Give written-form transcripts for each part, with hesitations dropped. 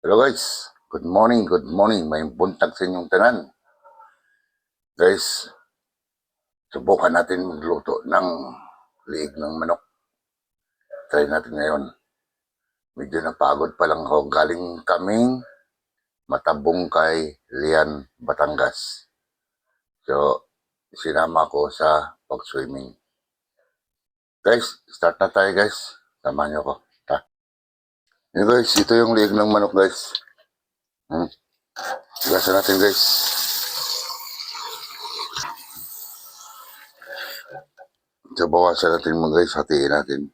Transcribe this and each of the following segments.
Hello guys, good morning, may buntag sa inyong tanan. Guys, subukan natin magluto ng liig ng manok. Try natin ngayon. Medyo napagod pa lang ako, galing kaming Matabong kay Lian, Batangas. So, sinama ko sa pag-swimming. Guys, start na tayo guys. Samahan niyo ko. Yun guys, ito yung liig ng manok guys. Gasa natin guys. So, bawasan natin mo guys, hatiin natin.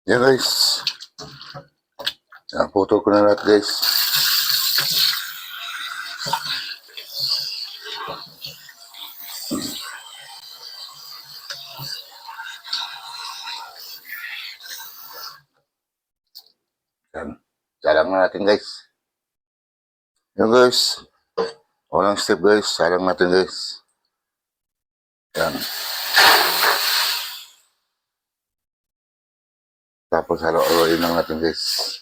Yan guys. Putol ko na lahat guys. Yan. Salang na natin guys. Yan guys. Walang step guys. Salang natin guys. Yan. Tapos halo-haloin lang natin guys.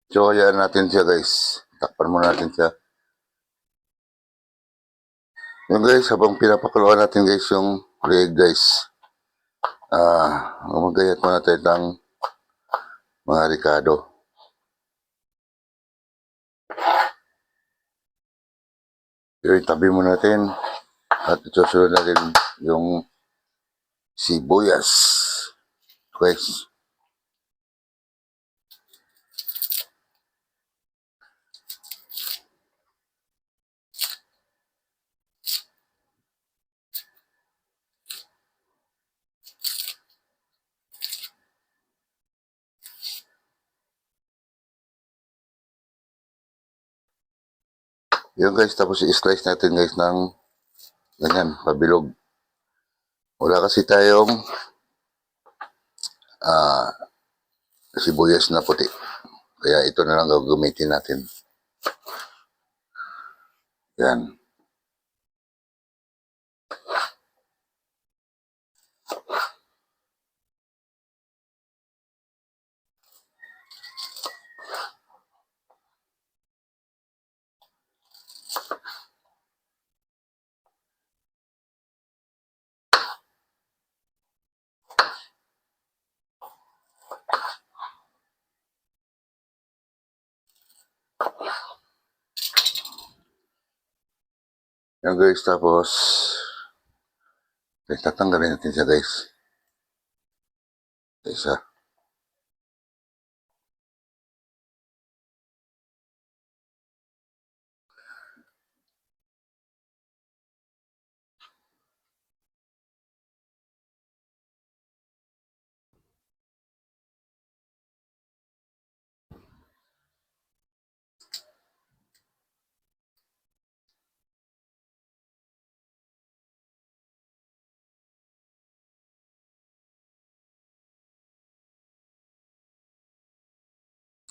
So, hayaan natin siya guys. Takpan muna natin siya. Yan guys, habang pinapakuluan natin guys yung leg guys. Magayat muna tayo ng mga ricado. Yung tabi muna natin. At isusunod natin yung sibuyas. Guys. Yun guys, tapos i-slice natin guys ng ganyan, pabilog. Wala kasi tayong sibuyas na puti. Kaya ito na lang gagamitin natin. Yan. Yan guys, tapos tatanggalin natin siya guys. Isa.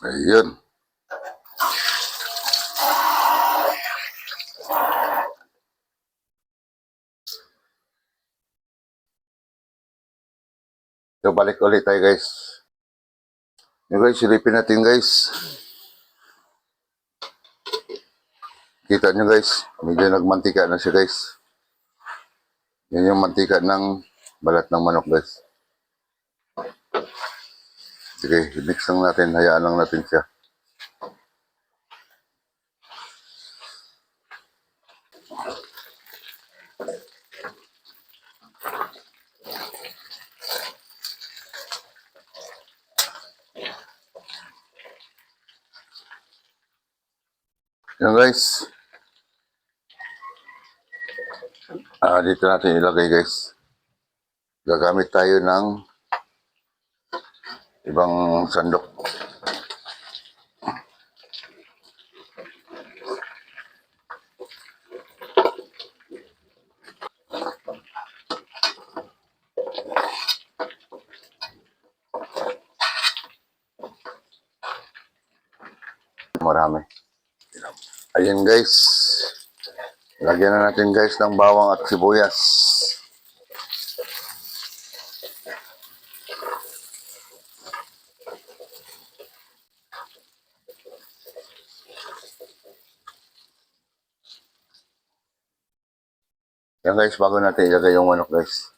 Ayun. So, balik ulit tayo guys. Yung guys, silipin natin guys. Kita nyo guys, medyo nagmantika na siya guys. Yan yung mantika ng balat ng manok guys. Sige, i-mix lang natin, hayaan lang natin siya. Yan guys. Dito natin ilagay guys. Gagamit tayo ng ibang sandok. marami. Ayan guys. Lagyan na natin guys ng bawang at sibuyas. Yan guys, bago natin ilagay yung manok guys.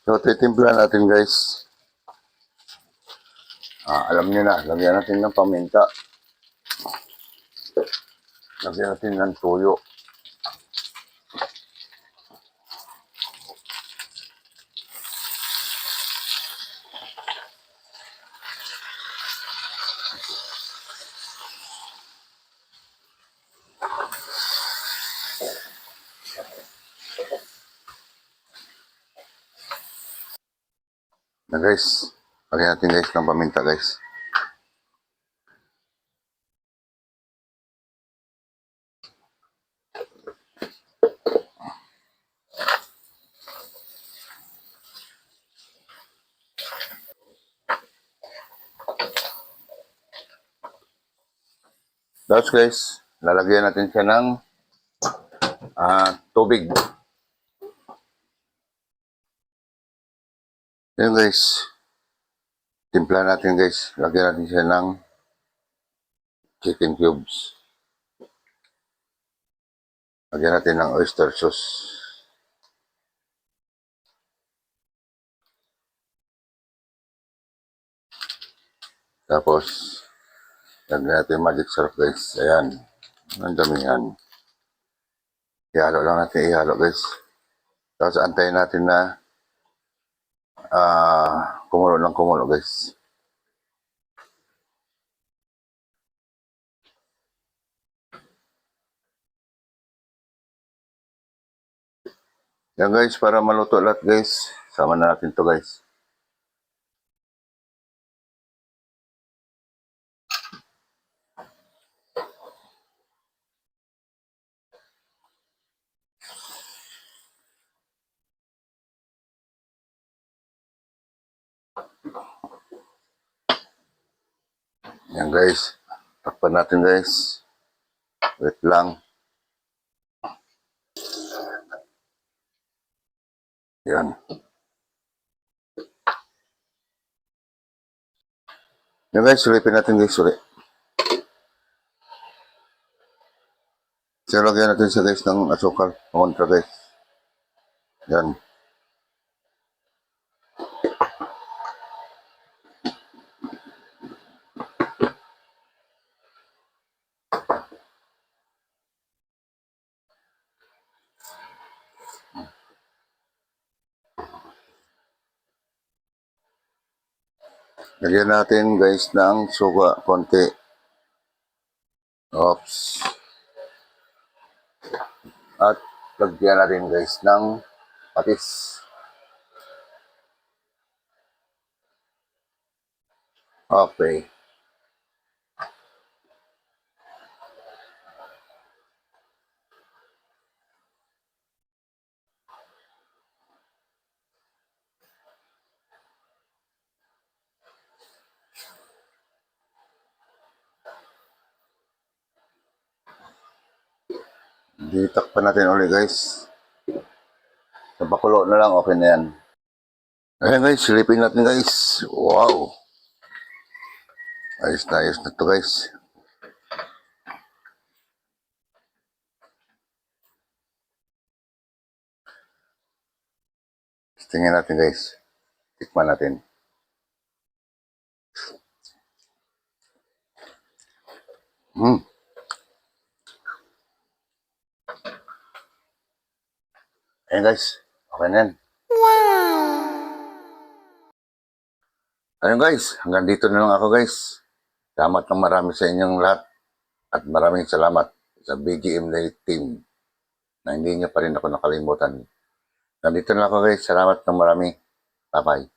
So, titimpla natin guys. Alam niyo na, lagyan natin ng paminta. Lagyan natin ng tuyo. Na guys, lagyan natin guys ng paminta guys. Tapos guys, lalagyan natin siya ng tubig. Yan guys, timpla natin guys. Lagyan natin siya ng chicken cubes. Lagyan natin ng oyster sauce. Tapos, lagyan natin magic syrup guys. Ayan. Ang dami yan. Ihalo lang natin, ihalo guys. Tapos antayin natin na kumulo ng kumulo guys. Yan guys, para maluto lahat guys. Sama na natin to guys. Yan guys. Takpan natin guys. Wait lang. Yan. Yan guys, sulipin natin guys, sulit. So, lagyan natin siya guys ng asukal. Kontra guys. Yan. Lagyan natin guys ng suga konti. Oops. At lagyan natin guys ng patis. Okay. Ditakpan natin ulit guys. Sa pakulo na lang, okay na yan. Ayan guys, silipin natin guys. Wow. Ayos na to guys. Tingnan natin guys. Tikman natin. Ayan guys, okay na yan. Ayun guys, hanggang dito na lang ako guys. Salamat ng marami sa inyong lahat. At maraming salamat sa BGM Light Team na hindi niyo pa rin ako nakalimutan. Nandito na ako guys. Salamat ng marami. Bye-bye.